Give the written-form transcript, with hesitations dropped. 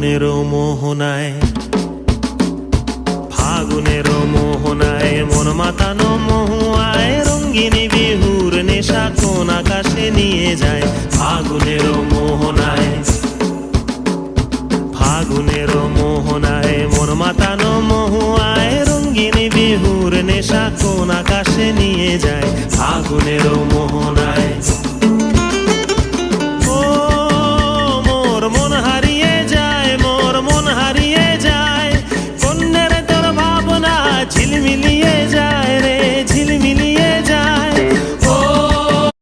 ফাগুনেরও মোহনায়, ফাগুনেরও মোহনায় মন মাতানো মহুয়ায় রঙ্গিনী বিহুর নেশা কোন আকাশে নিয়ে যায়। ফাগুনেরও মোহনায়, ফাগুনেরও মোহনায় মন মাতানো মহুয়ায় রঙ্গিনী বিহুর নেশা কোন আকাশে নিয়ে যায়। ফাগুনেরও মোহনায়।